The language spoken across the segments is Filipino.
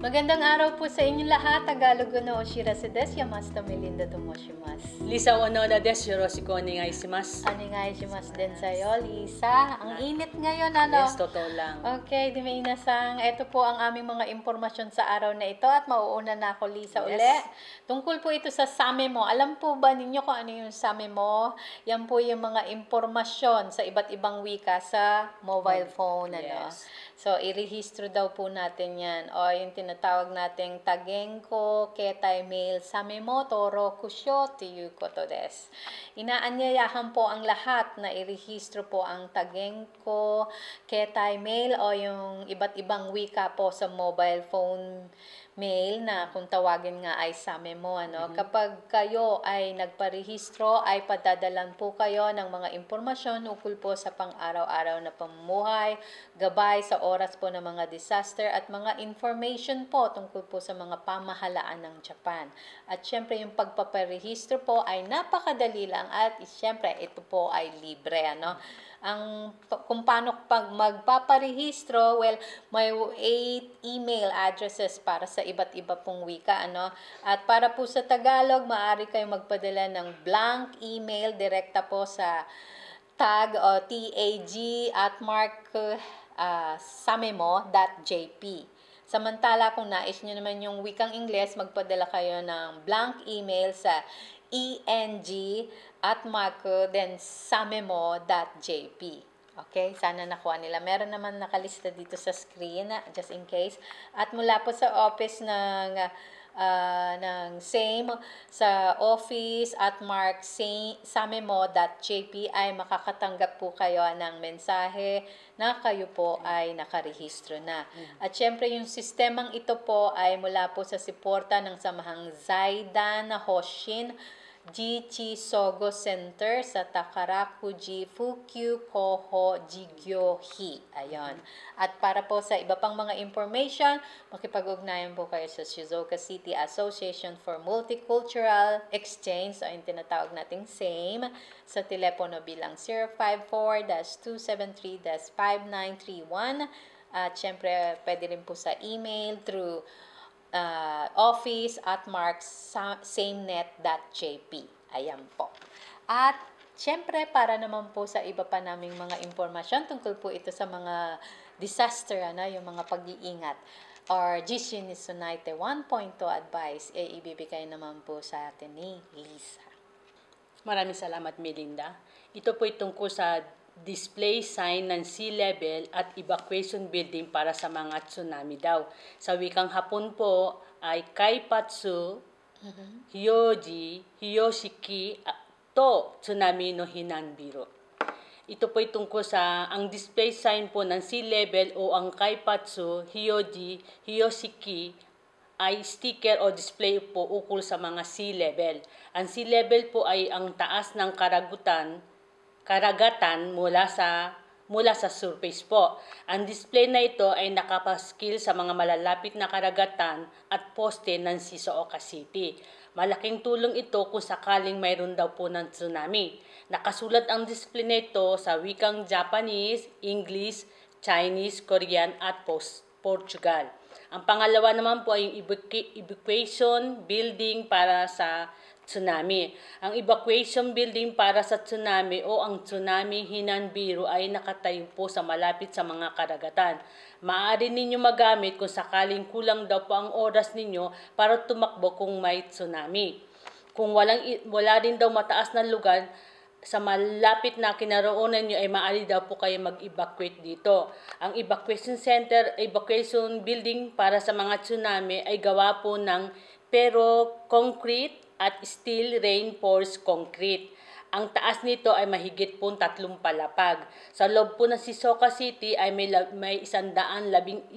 Magandang araw po sa inyong lahat. Tagalog no Oshira Sedes, Yamasta Melinda Tomoshimasu. Lisa Onoda desu, yoroshiku onegaishimasu. Onegaishimasu din sa'yo, Lisa. Ang init ngayon, ano? Yes, totoo lang. Okay, di may inasang. Ito po ang aming mga impormasyon sa araw na ito at mauuna na ako, Lisa, Yes. uli. Tungkol po ito sa Samemo. Alam po ba ninyo kung ano yung Samemo? Yan po yung mga impormasyon sa iba't ibang wika sa mobile phone, ano? Yes. So, irehistro daw po natin yan. O, yung tinatawag nating Tagenko, Ketai Mail, Samemoto, Rokusho, Tiyu Koto desu. Inaanyayahan po ang lahat na irehistro po ang Tagenko, Ketai Mail o yung iba't ibang wika po sa mobile phone mail na kung tawagin nga ay Samemo, ano. Kapag kayo ay nagparehistro, ay padadalan po kayo ng mga impormasyon ukol po sa pang-araw-araw na pamumuhay, gabay sa oras po ng mga disaster at mga information po tungkol po sa mga pamahalaan ng Japan. At syempre yung pagpaparehistro po ay napakadali lang at syempre ito po ay libre, ano. Kung paano pag magpaparehistro, well, may 8 email addresses para sa iba't iba pong wika, ano. At para po sa Tagalog, maaari kayong magpadala ng blank email direkta po sa tag o tag at mark samemo.jp. Samantala, kung nais nyo naman yung wikang Ingles, magpadala kayo ng blank email sa eng@marco then samemo.jp. Okay, sana nakuha nila. Meron naman nakalista dito sa screen, just in case. At mula po sa office ng same sa office at mark samemo.jp ay makakatanggap po kayo ng mensahe na kayo po ay nakarehistro na. At syempre yung sistemang ito po ay mula po sa suporta ng samahang Zaidan Hoshin Jichi Sogo Center sa Takarakuji Fukyu Koho Jigyo-hi. Ayon. At para po sa iba pang mga information, makipag-ugnayan po kayo sa Shizuoka City Association for Multicultural Exchange o yung tinatawag nating SAME sa telepono bilang 054-273-5931. At syempre, pwede rin po sa email through office@marksamenet.jp. Ayan po. At syempre, para naman po sa iba pa naming mga impormasyon tungkol po ito sa mga disaster, yung mga pag-iingat or Jishin ni Sunaite 1.2 advice, ibibigay naman po sa atin ni Lisa. Maraming salamat, Melinda. Ito po tungkol sa display sign ng sea level at evacuation building para sa mga tsunami daw. Sa wikang Hapon po ay Kaipatsu, Hyoji, Hyoshiki, to tsunami no hinanbiro. Ito po tungkol sa ang display sign po ng sea level o ang Kaipatsu, Hyoji, Hyoshiki ay sticker o display po ukol sa mga sea level. Ang sea level po ay ang taas ng karagatan mula sa surface po. Ang display na ito ay nakapaskil sa mga malalapit na karagatan at poste ng Shizuoka City. Malaking tulong ito kung sakaling mayroon daw po ng tsunami. Nakasulat ang display na ito sa wikang Japanese, English, Chinese, Korean at Portugal. Ang pangalawa naman po ay yung evacuation building para sa tsunami. Ang evacuation building para sa tsunami o ang tsunami hinanbiro ay nakatayo po sa malapit sa mga karagatan. Maaari ninyo magamit kung sakaling kulang daw po ang oras ninyo para tumakbo kung may tsunami. Kung wala din daw mataas na lugar sa malapit na kinaroonan nyo ay maaari daw po kayo mag-evacuate dito. Ang evacuation building para sa mga tsunami ay gawa po ng concrete at steel reinforced concrete. Ang taas nito ay mahigit po 3 palapag. Sa loob po ng Shizuoka City ay may 111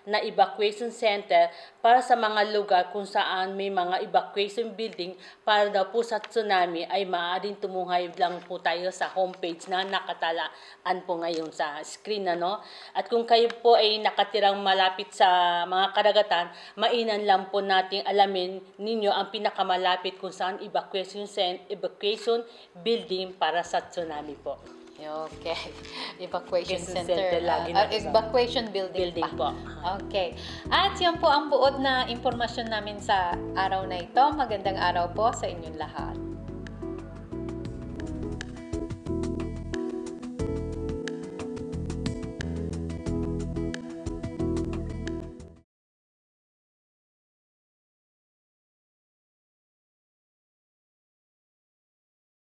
na evacuation center para sa mga lugar kung saan may mga evacuation building para daw po sa tsunami ay maaaring tumuhay lang po tayo sa homepage na nakatalaan po ngayon sa screen. At kung kayo po ay nakatirang malapit sa mga karagatan, mainam lang po nating alamin ninyo ang pinakamalapit kung saan evacuation building para sa tsunami po. Okay. Evacuation Quezon Center. Center lagi na Evacuation building building pa. po. Okay. At yan po ang buod na impormasyon namin sa araw na ito. Magandang araw po sa inyong lahat.